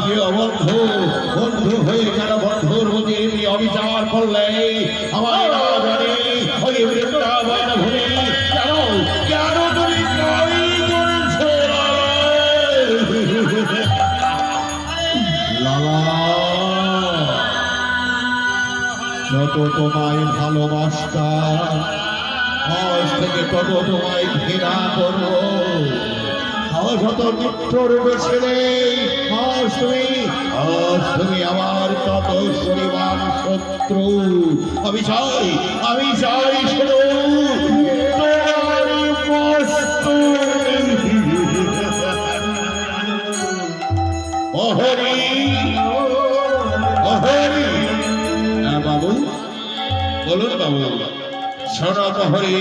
প্রিয় বন্ধু, বন্ধু হয়ে কেন বন্ধুর প্রতি এমনি অবিচার করলে? আমার না জানি ওই বৃন্দাবন ভূমি কেন কেন তুমি কই করেছো লালা? যত তোমায় ভালোবাসতাম আজ থেকে তত তোমায় ঘৃণা করবো। আজ হত মৃত্যুর বেছে নেই। আজ তুমি আমার কত পরিবার শত্রু। আমি চাই শুধু তোমার মস্তক। অহরি অহরি বাবু, বলুন বাবু। শোনো হরি,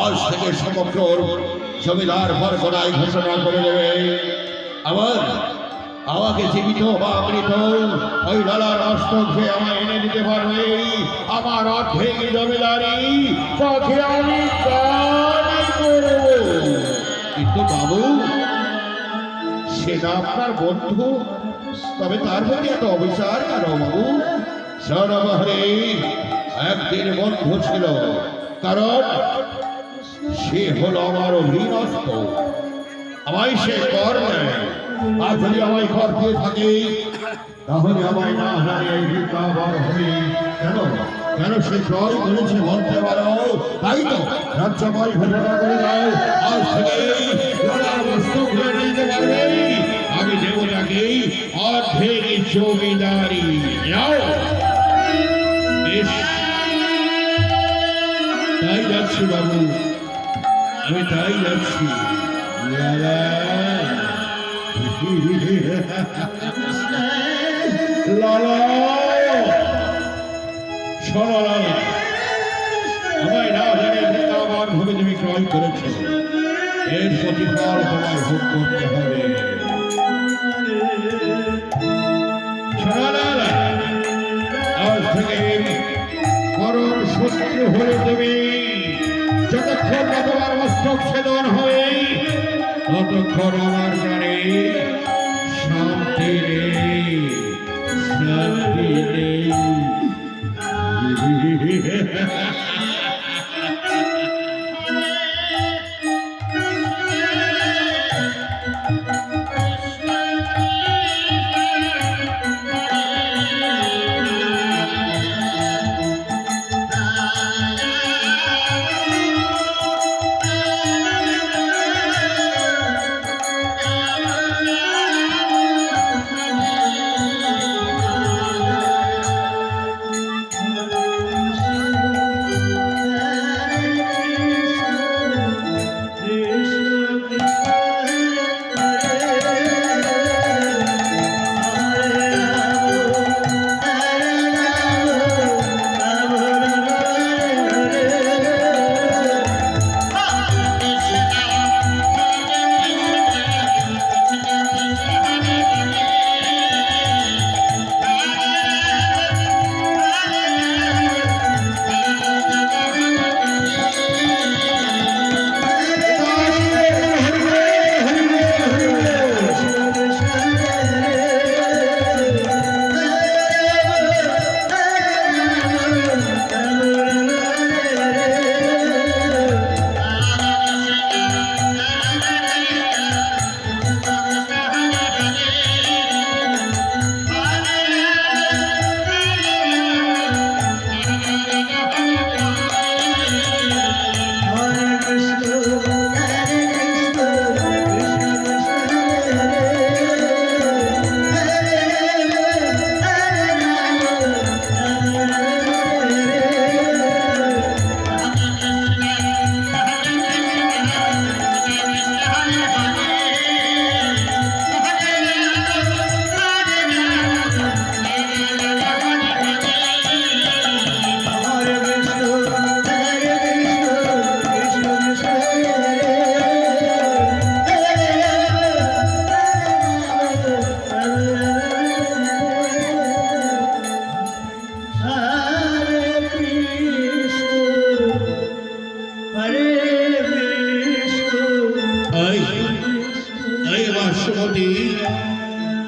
আজ থেকে সমগ্র জমিদার পরগনায় ঘোষণা করে দেবে আমাকে জীবিত বা মৃত ওই লালার মস্তক যে আমায় এনে দিতে পারবে, আমার অর্ধেক জমিদারি তাকে আমি দান করব। কিন্তু বাবু, সেটা আপনার বন্ধু, তবে তার প্রতি এত অবিচার কেন বাবু? সরবহরে একদিন বন্ধু ছিল, কারণ সে হলো আমার অধীনস্থ। আমায় সে কর নেয়, আর যদি আমায় কর দিয়ে থাকে তাহলে আমায় না জানিয়ে বৃন্দাবন হবে কেন? কেন সে জয় করেছে বলতে পারো? তাই তো রাজ্যপাল ঘোষণা করে দাও, আজ থেকে নিতে পারবে। আমি দেব তাকে অর্ধেক জমিদারি। তাই যাচ্ছি বাবু, আমি তাই যাচ্ছি। লালা শোনো লালা, আমায় না জানে বৃন্দাবন ভূমি তুমি ক্রয় করেছ, এর প্রতিফল তোমায় ভোগ করতে হবে। আজ থেকে পরম শত্রু হলে তুমি যতক্ষণ না তোমার মস্তক ছেদন হবে ততক্ষণ আমার জানে শান্তি নেই, শান্তি নেই।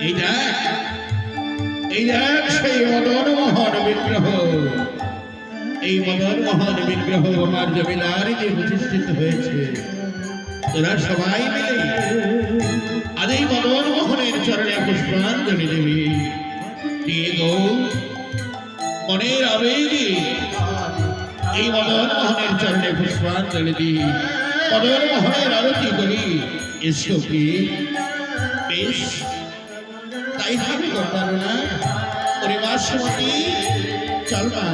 এই দেখ, এই দেখ সেই মদন মোহন বিগ্রহ। এই মদন মোহন বিগ্রহ আমার জমিদারিতে প্রতিষ্ঠিত হয়েছে। তোরা সবাই মিলে আজ এই মদন মোহনের চরণে পুষ্পাঞ্জলি দেবী। দিয়ে গো মনের আবেগে এই মদন মোহনের চরণে পুষ্পাঞ্জলি দিই, মদন মোহনের আরতি করি। এসো কি বেশ, তাই হবে করবার না পরিবার সমিতি, চল না।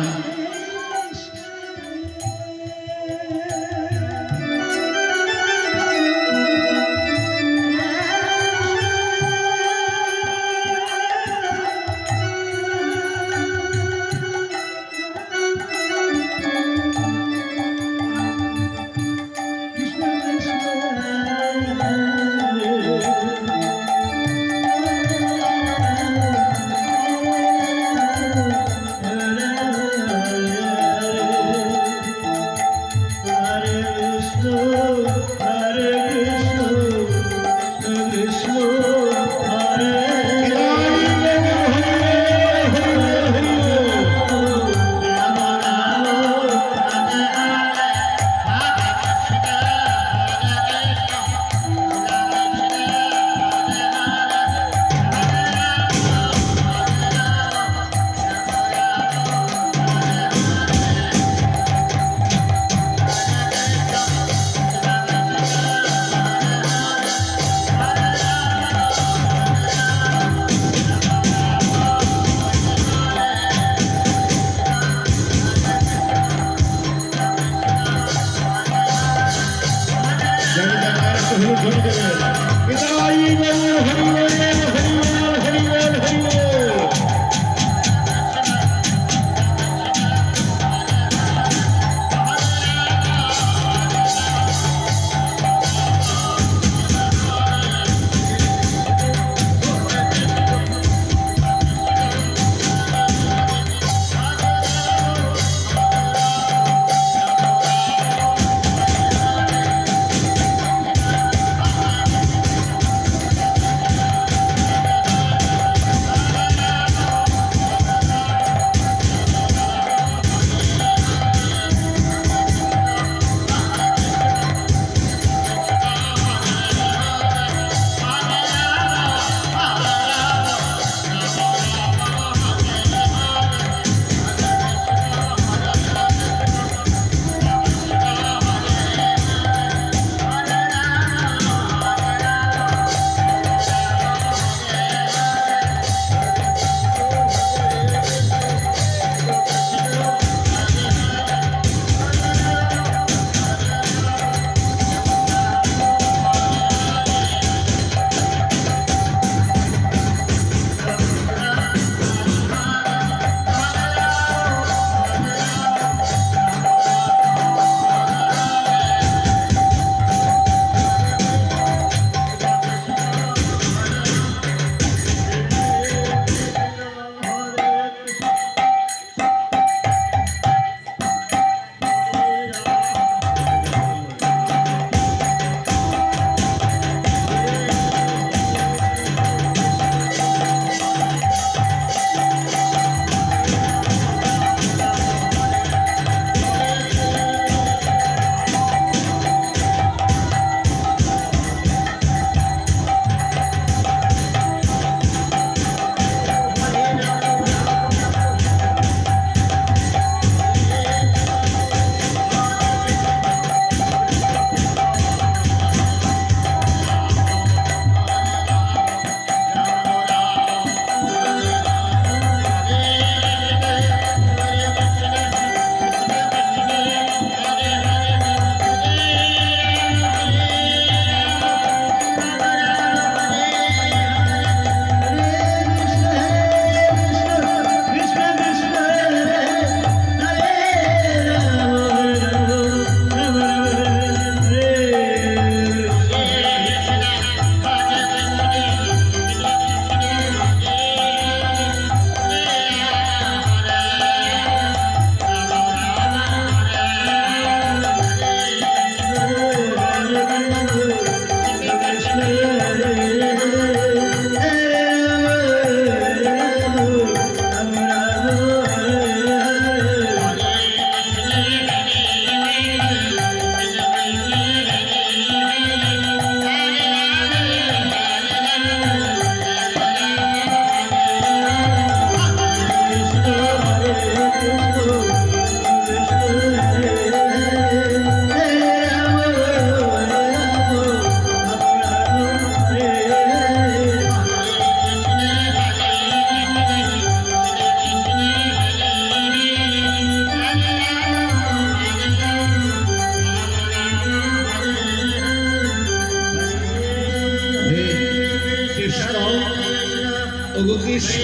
ওগো কৃষ্ণ,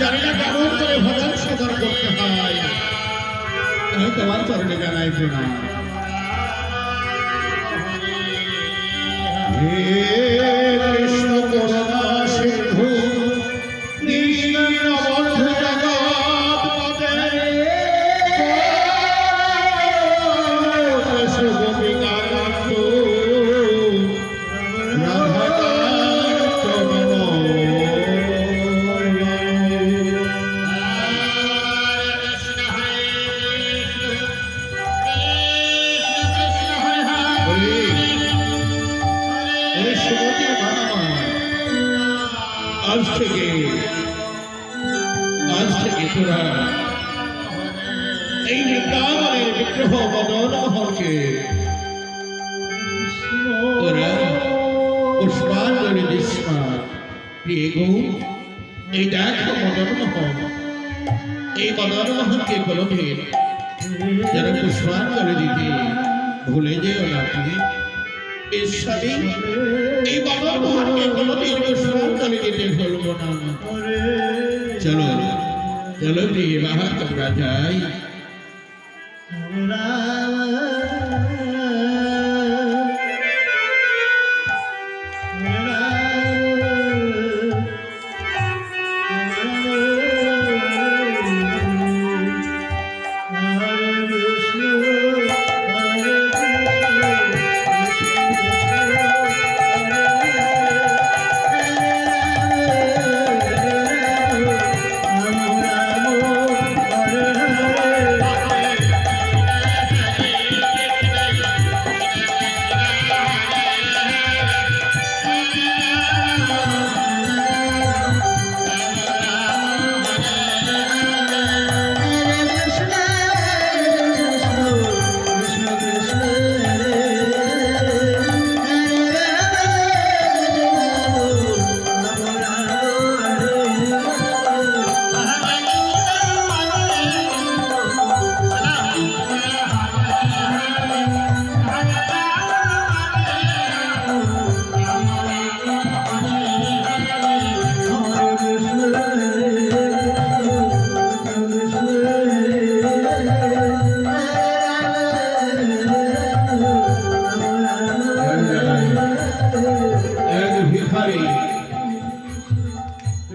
জানি না কেমন করে ভজন সাধন করতে হয়, আমি তোমার চরণে জানাই প্রণাম। হে কৃষ্ণ করুণা সিন্ধু দীনবন্ধু জগৎপতে, গোপিকাকান্ত রাধাকান্ত আজ থেকে তোরা এই বৃন্দাবনের বিগ্রহ মদনমোহনকে তোরা পুষ্পাঞ্জলি দিস না। প্রিয় গো, এই দেখো মদনমোহন, এই মদনমোহনকে কোনোদিন যেন পুষ্পাঞ্জলি দিতে ভুলে যেও না। তুমি ঈশ্বরী, এই মদনমোহনকে কোনোদিন পুষ্পাঞ্জলি দিতে ভুলবো না। চলো চলো প্রিয় বাবা, তোমরা যাই।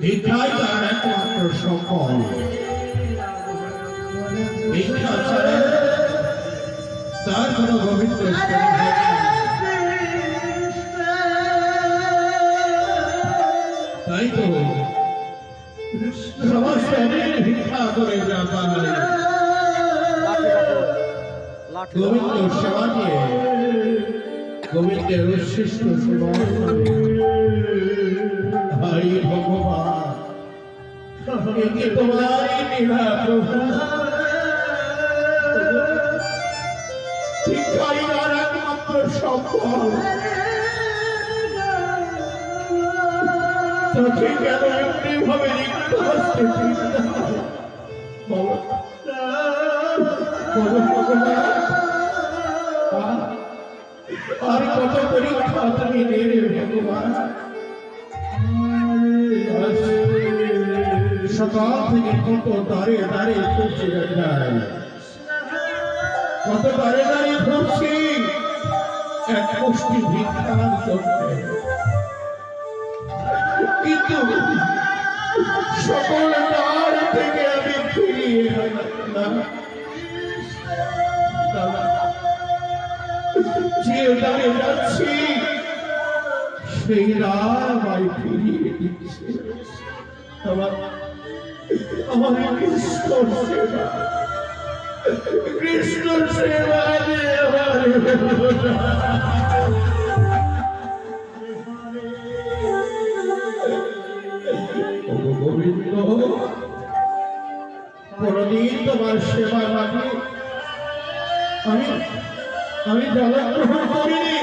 ভিক্ষাই তার একমাত্র সফল। ভিক্ষা ছাড়া তার কোনো গোবিন্দ তাই তো সমস্ত ভিক্ষা করে গোবিন্দ সেবা দিয়ে গোবিন্দের উচ্ছিষ্ট সেবা। হাই ভগবান, তোমারই লীলা প্রভু। ভিক্ষাই তার একমাত্র সম্বল। তোকে কেন এমনি ভাবে রিক্ত হস্তে আর কত পরীক্ষা তুমি নেবে ভগবান। সকাল থেকে কত দাঁড়িয়ে দাঁড়িয়ে খুঁজছি, কত দাঁড়িয়ে দাঁড়িয়ে খুঁজছি এক মুষ্টি ভিক্ষা করতে, কিন্তু সকল দ্বার থেকে আমি ফিরিয়ে যে দ্বারে যাচ্ছি সেই রাম আমি ফিরিয়ে দিচ্ছে। আমার কৃষ্ণ সেবা, কৃষ্ণ সেবা গোবিন্দ, কোনদিন তোমার সেবা লাগে আমি জলগ্রহণ করিনি।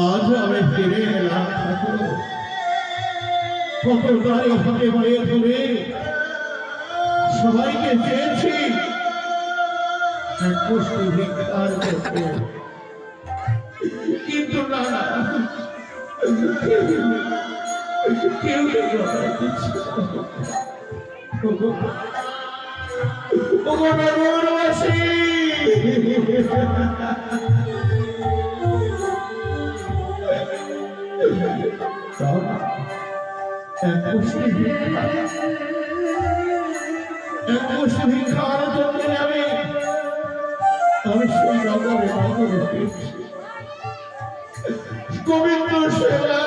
আজ আমি ফিরে এলাম ঠাকুর, কত দাঁড়িয়ে হাতে হয়ে ধরে সবাইকে চেয়েছি এক পুষ্টি ভিক্ষার করতে, কিন্তু না, কেউ জবাব দিচ্ছে নগরবাসী ভিক্ষার জন্য আমি সেই নগরে ফিরছি গোবিন্দ সেবা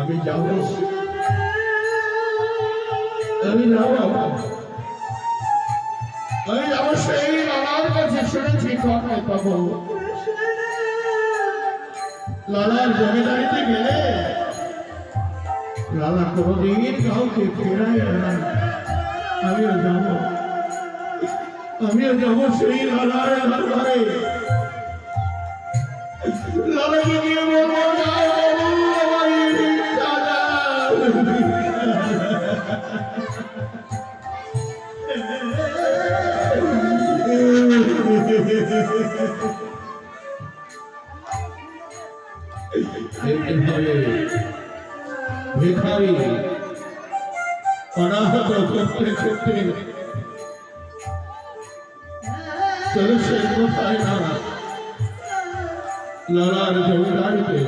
আমি যাব সেই লালার কাছে শুনেছি কথায় পাবো লালার জমিদারিতে গেলে লালা কোনদিন কাউকে ফেরাই না। আমিও যাবো সেই লালার ঘরে লালাকে গিয়ে বলবো ভিখারি অনাহত করতে করতে চলেছে কোথায় না লালার জমিদারিতে।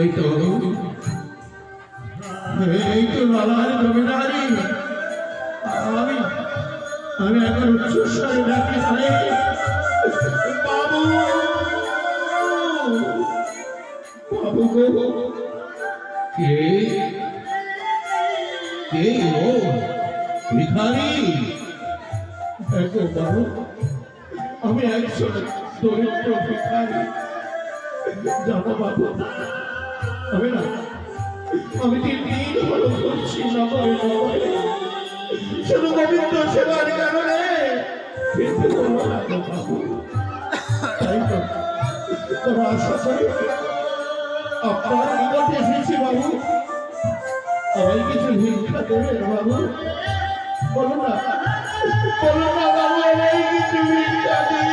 এই তো লালার জমিদারি। আমি এখন উচ্চস্বরে ডাকি বাবু বাবু গো কে ও ভিখারি? বাবু আমি একজন দরিদ্র ভিখারি জানো বাবু। আমি 3 দিন হলো করছি নগরে শুধু গোবিন্দ সেবার কারণে কিন্তু বাবু তাই তো তোর আশা করি আপনার নিকট এসেছি বাবু। আমায় কিছু ভিক্ষা দেবেন বাবু? বলুন না বাবু, আমায় কিছু ভিক্ষা দিন।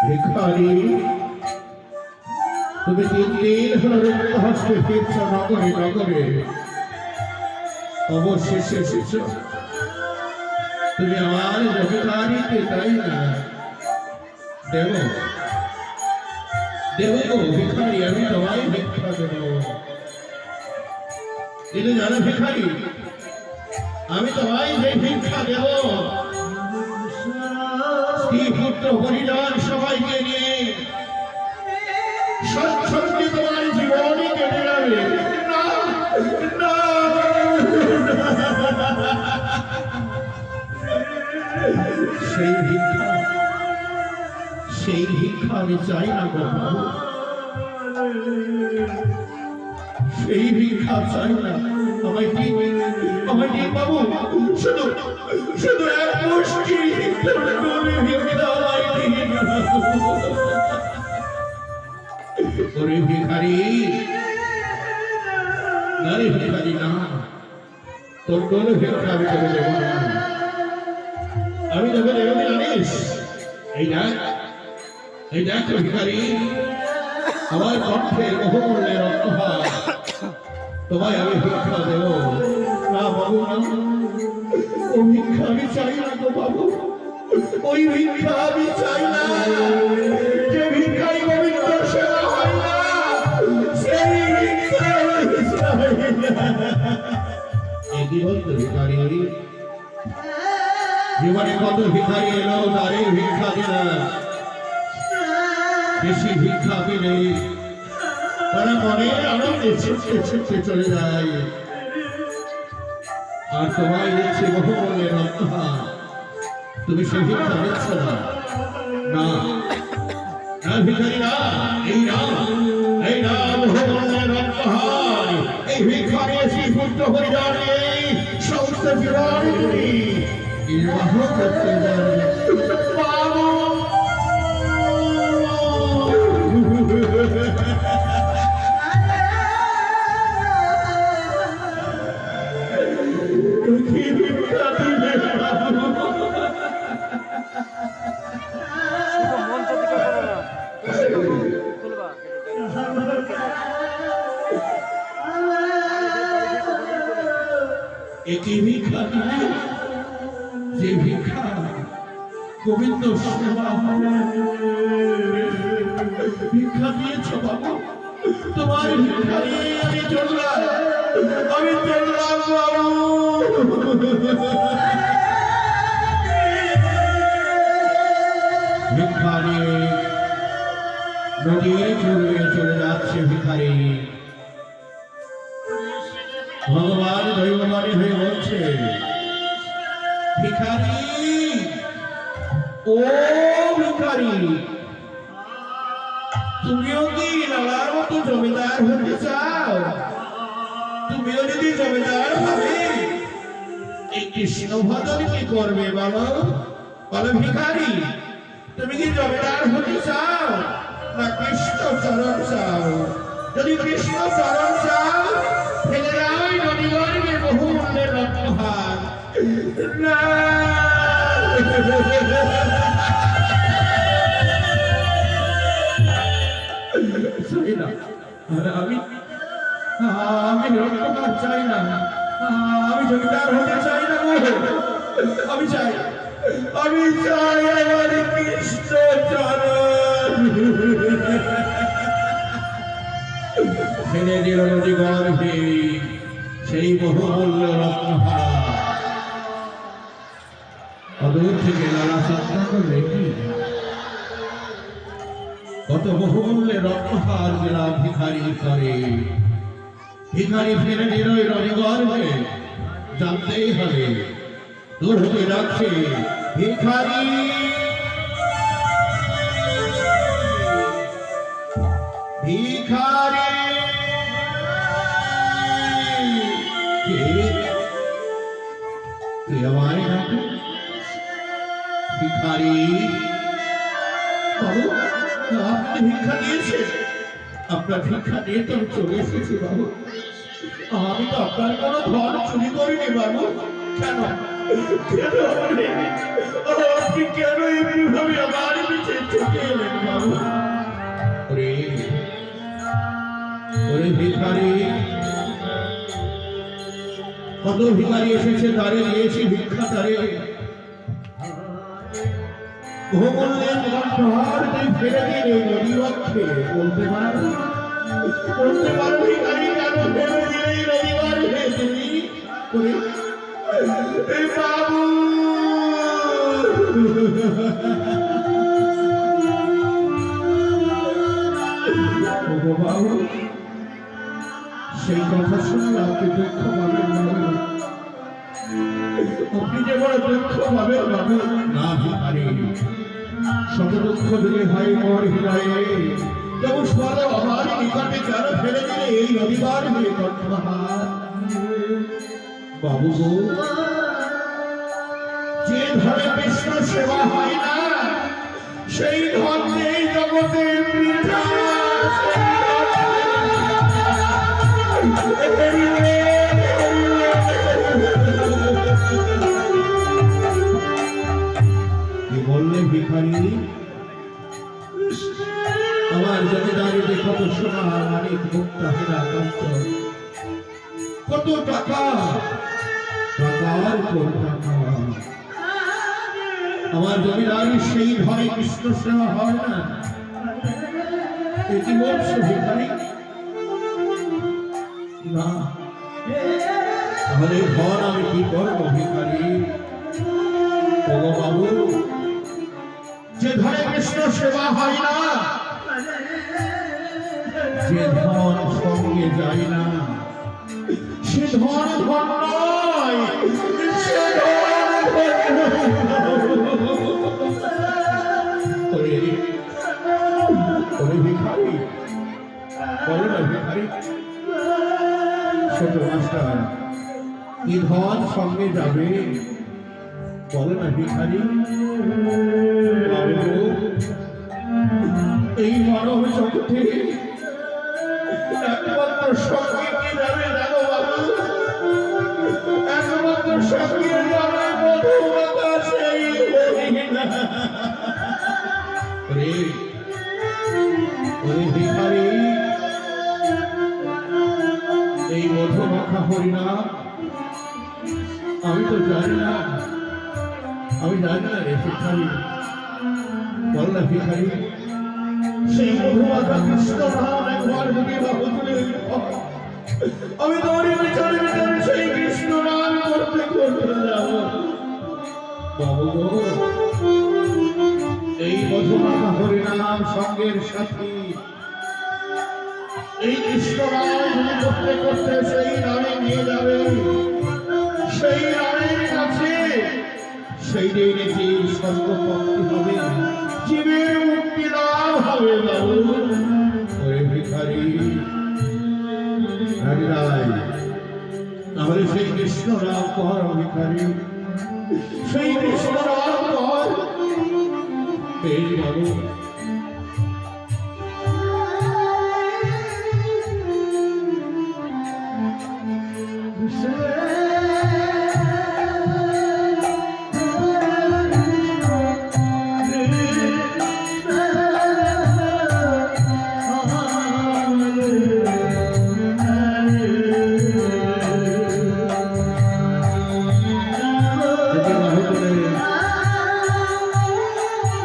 ভিখারি তুমি 3 দিন হলো হস্তে ফিরছ নগরে অবশেষে এসেছ তুমি আমার জমিদারিতে, তাই না? দেব গো ভিখারি, আমি তোমায় ভিক্ষা দেব। কিন্তু জানো ভিখারি, আমি তোমায় যে ভিক্ষা দেব স্ত্রী পুত্র পরিবার সবাইকে নিয়ে সচ্ছন্দে তোমার জীবনই কেটে যাবে। সেই ভিক্ষা আমি চাই না গো বাবু, সেই ভিক্ষা চাই না। আমায় ঠিক বাবু, শুধু এক মুষ্টি ভিখারি না, তোর কোনো ভিক্ষা আমি তোকে দেবো না। আমি তোকে দেবো জানিস? এই দেখ ভিখারি, আমার কণ্ঠের বহুমূল্যের রত্নহার, তোমায় আমি ভিক্ষা দেব না বাবু। ও ভিক্ষা আমি চাই না গো বাবু, ওই ভিক্ষা আমি চাই না। যে ভিক্ষাই গোবিন্দ সেবা হয় না, সেই ভিক্ষা আমি চাই না। কি বলতো ভিখারি? জীবনে কত ভিখারি এলো, তারে ভিক্ষা দিলাম। বেশি ভিক্ষা পেলে তারা মনের আনন্দে ছুটতে চলে যায়। আর তোমায় দিচ্ছে বহুমূল্যের রত্নহার, তুমি সে ভিক্ষা দিচ্ছ না। না না ভিখারি না, এই না ভগবানের রত্নহার, এই ভিখারি শ্রীপুত্র হরিদার এই সমস্ত জীবনী বিবাহ করতে যাবে। বাবু একই ভিক্ষা যে ভিক্ষা গোবিন্দ সেবা ভিক্ষা দিয়েছ বাবু, তোমার ভিক্ষা নিয়ে আমি চললাম বাবু। ভিক্ষা নিয়ে নদীর চলে চলে যাচ্ছে ভিখারি। ভগবান দৈববাণী হয়ে বলছে, ভিখারি ও ভিখারি, তুমিও কি লালার মতো জমিদার হতে চাও? তুমিও যদি জমিদার হবে এই কৃষ্ণ ভজন কি করবে বলো? বলো ভিখারি, তুমি কি জমিদার হতে চাও না কৃষ্ণ চরণ চাও? যদি কৃষ্ণ চরণ চাও ফেলে দাও নদীগর্ভে বহুমূল্যের রত্নহার। না আমি রত্নহার চাই না, আমি জমিদার হতে চাই না, আমি চাই আমার কৃষ্ণ চরণ। ফেলে দিল নদী গর্ভে সেই বহুমূল্য রত্নহার। অদূর থেকে লালা চিন্তা করলে কি কত বহুমূল্যের রত্নহার গেলাম ভিখারি করে। ভিখারি ফেলে দিল নদী গর্ভে, জানতেই হবে দূর হতে যাচ্ছে ভিখারি। ভিখারি আমায় ডাকে? ভিখারি বাবু, আপনি ভিক্ষা দিয়েছেন? আপনার ভিক্ষা নিয়ে তো আমি চলে এসেছি বাবু। আমি তো আপনার কোনো ধন চুরি করিনি বাবু। কেন আপনি কেন এমনি ভাবে আমার পিছে ছুটে এলেন বাবু? ওরে ভিখারি, কত ভিখারি এসেছে, তারে দিয়েছি ভিক্ষা, তারে বহুমূল্যের রত্নহার তুই ফেলে দিলে নদী বক্ষে। বলতে পারো ভিখারি কেন ফেলে দিলে নদী বক্ষে তুমি? বাবু বাবু, সেই কথা শুনে আপনি দুঃখ পাবেন বাবু, আপনি যে বড় দুঃখ পাবেন বাবু। না ভিখারি, শত দুঃখ দিলে হয় মোর হৃদয়ে, তবু স্মরণ আমার নিকটে কেন ফেলে দিলে এই রবিবার হয়ে কণ্ঠহার? বাবু গো, যে ধরে কৃষ্ণ সেবা হয় না সেই ধন নেই জগতের বৃথা। কি বললে ভিখারি? আমার জমিদারিতে কত সোনা মানিক মুক্তা হীরা কাঞ্চন, কত টাকা, টাকার পর টাকা। আমার জমিদারি সেই ঘরে কৃষ্ণ সেবা হয় না, এটি বলছো ভিখারি? না, তাহলে ঘর আমি কি করবো ভিখারি? ওগো বাবু, যে ঘরে কৃষ্ণ সেবা হয় না, যে ধন সঙ্গে যায় না, সে ধন ধন নয়, সে ধন ওরে ওরে ভিখারি, বলো না ভিখারি, ছোট মাস্টার কি ধন সঙ্গে যাবে, বলো না ভিখারি। এই মানব জগতে একমাত্র সঙ্গে কি যাবে জানো বাবু, একমাত্র সঙ্গে যাবে মধুমাতা, সেই হরিণা। ওরে ওরে ভিখারি, এই মধুমাখা হরিণা আমি তো জানি না, আমি জানি না রে ভিখারি, বল না ভিখারি। সেই মধুমাখা কৃষ্ণ নাম একবার যদি বাবু তুলে আমি তোমারই বিচারে বিচারে সেই কৃষ্ণ নাম করতে করতে যাব বাবু গো। এই মধুমাখা হরিনাম সঙ্গের সাথী, এই কৃষ্ণ নাম তুমি করতে করতে সেই নামে নিয়ে যাবে, সেই নামের কাছে সেই দিনে জীব স্বর্গপ্রাপ্তি হবে, জীবের মুক্তি লাভ হবে বাবু। ওরে ভিখারি তাহলে সেই কৃষ্ণ নাম কর ভিখারি, সেই কৃষ্ণ নাম কর। বেশ বাবু,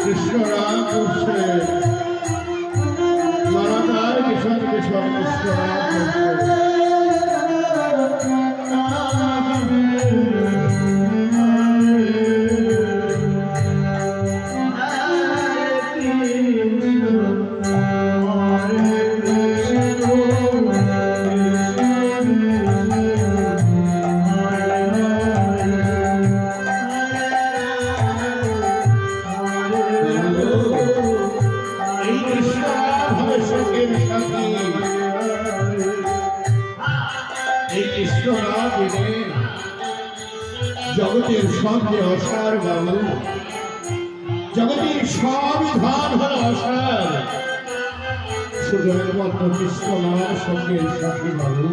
কৃষ্ণ রাম করছে মারাদার কিশোর কিশোর কৃষ্ণ রাম করছে। জগতের সঙ্গে অসার বাবু, জগতের সবই ধান হল অসার, শুধু একমাত্র কৃষ্ণ নাম সঙ্গে সাথী বাবু।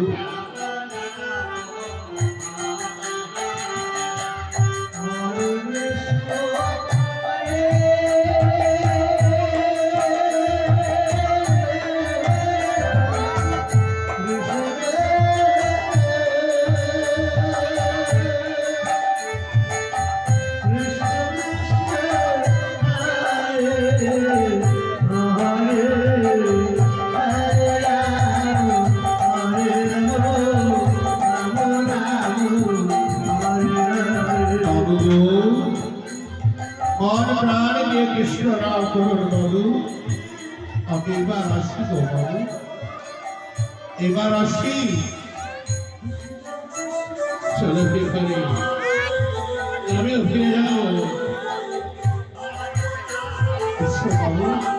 মন প্রাণ দিয়ে কৃষ্ণ নাম করুন বাবু। আমি এবার আসি তো বাবু, এবার আসি। চলো ভিখারি, আমিও ফিরে যাবো কৃষ্ণ বাবু।